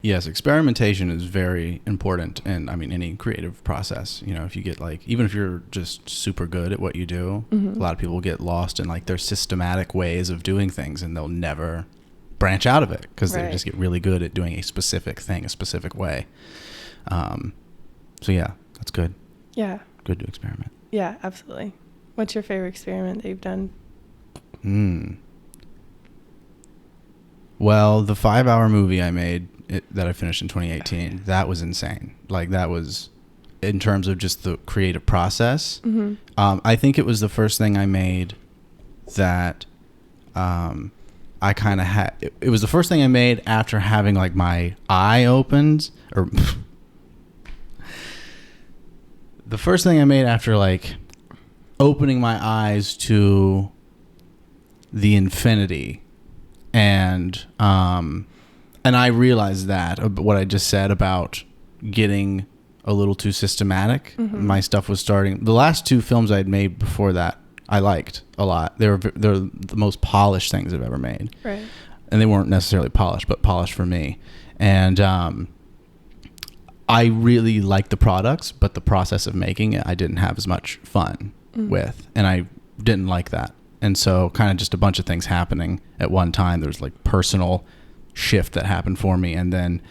Yes, experimentation is very important in, I mean, any creative process. You know, if you get like, even if you're just super good at what you do, a lot of people get lost in like their systematic ways of doing things and they'll never branch out of it because they just get really good at doing a specific thing a specific way. So yeah, that's good. Yeah. Good to experiment. Yeah, absolutely. What's your favorite experiment that you've done? Well, the 5-hour movie I made that I finished in 2018, that was insane. Like that was, in terms of just the creative process. I think it was the first thing I made that I kind of had. It was the first thing I made after having like my eye opened, or the first thing I made after like opening my eyes to the infinity. And I realized that what I just said about getting a little too systematic. My stuff was starting. The last two films I had made before that, I liked a lot. They're the most polished things I've ever made. Right. And they weren't necessarily polished, but polished for me. And I really liked the products, but the process of making it, I didn't have as much fun with, and I didn't like that. And so kind of just a bunch of things happening at one time. There's like personal shift that happened for me. And then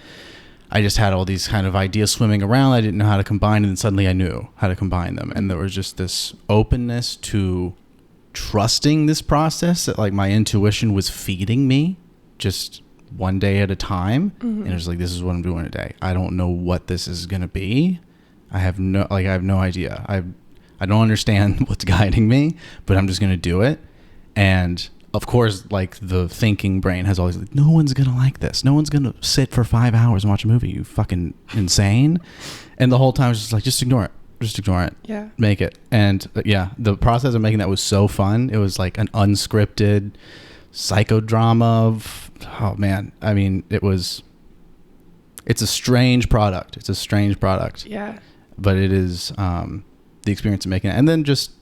I just had all these kind of ideas swimming around. I didn't know how to combine, and then suddenly I knew how to combine them. And there was just this openness to trusting this process that like my intuition was feeding me just one day at a time. And it was like, this is what I'm doing today. I don't know what this is going to be. I have no idea. I don't understand what's guiding me, but I'm just going to do it. And of course, like the thinking brain has always like, no one's going to like this. No one's going to sit for 5 hours and watch a movie. You fucking insane. And the whole time it's just like, just ignore it. Just ignore it. Yeah. Make it. And yeah, the process of making that was so fun. It was like an unscripted psychodrama of, oh man. I mean, it's a strange product. It's a strange product. Yeah. But it is, the experience of making it. And then just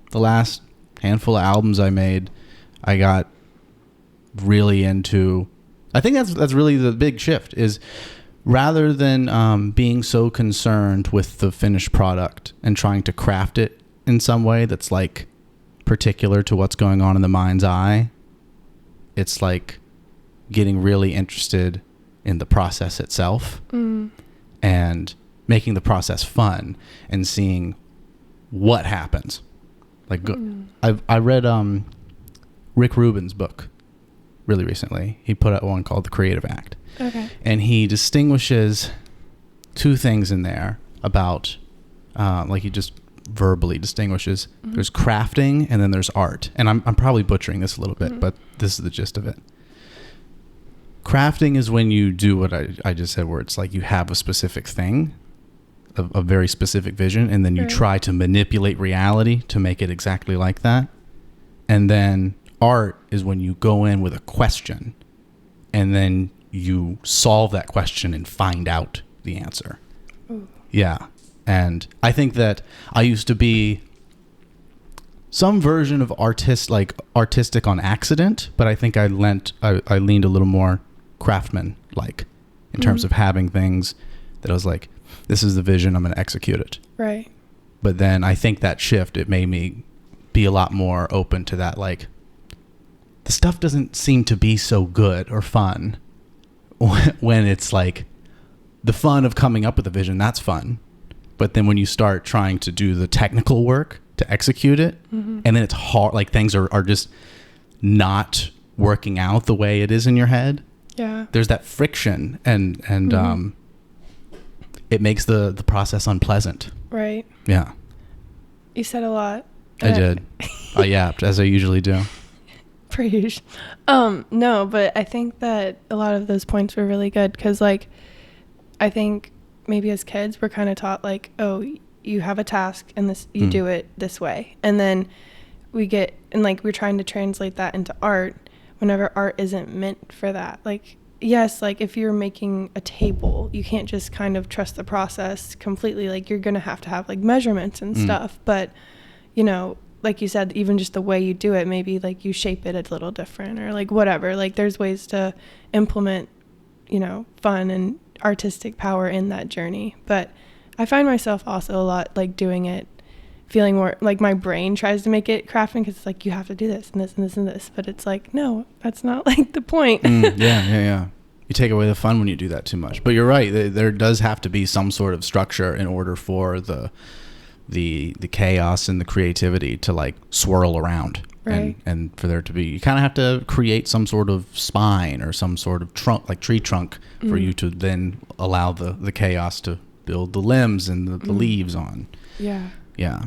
the last handful of albums I made, I got really into. I think that's really the big shift, is rather than being so concerned with the finished product and trying to craft it in some way that's like particular to what's going on in the mind's eye, it's like getting really interested in the process itself and making the process fun and seeing what happens. Like I read Rick Rubin's book really recently. He put out one called The Creative Act. Okay. And he distinguishes two things in there about like he just verbally distinguishes. There's crafting and then there's art. And I'm probably butchering this a little bit, but this is the gist of it. Crafting is when you do what I just said, where it's like you have a specific thing, a very specific vision, and then you try to manipulate reality to make it exactly like that. And then art is when you go in with a question and then you solve that question and find out the answer. Ooh. Yeah. And I think that I used to be some version of artistic on accident, but I think I leaned a little more craftsman like in terms of having things that I was like, this is the vision, I'm going to execute it. Right. But then I think that shift, it made me be a lot more open to that. Like, the stuff doesn't seem to be so good or fun when it's like the fun of coming up with a vision, that's fun. But then when you start trying to do the technical work to execute it, and then it's hard, like things are just not working out the way it is in your head. Yeah. There's that friction and it makes the process unpleasant. Right. Yeah. You said a lot. I did. I yapped, as I usually do. Praise. No, but I think that a lot of those points were really good because, like, I think maybe as kids we're kind of taught, like, oh, you have a task and this you do it this way. And then we're trying to translate that into art whenever art isn't meant for that. Like, yes, like if you're making a table, you can't just kind of trust the process completely. Like, you're going to have like measurements and stuff. But, you know, like you said, even just the way you do it, maybe like you shape it a little different or like whatever. Like, there's ways to implement, you know, fun and artistic power in that journey. But I find myself also a lot like doing it, feeling more like my brain tries to make it crafting because it's like, you have to do this and this and this and this. But it's like, no, that's not like the point. Yeah. You take away the fun when you do that too much. But you're right. There does have to be some sort of structure in order for the chaos and the creativity to like swirl around. Right. And for there to be, you kind of have to create some sort of spine or some sort of trunk, like tree trunk, for you to then allow the chaos to build the limbs and the leaves on. Yeah. Yeah.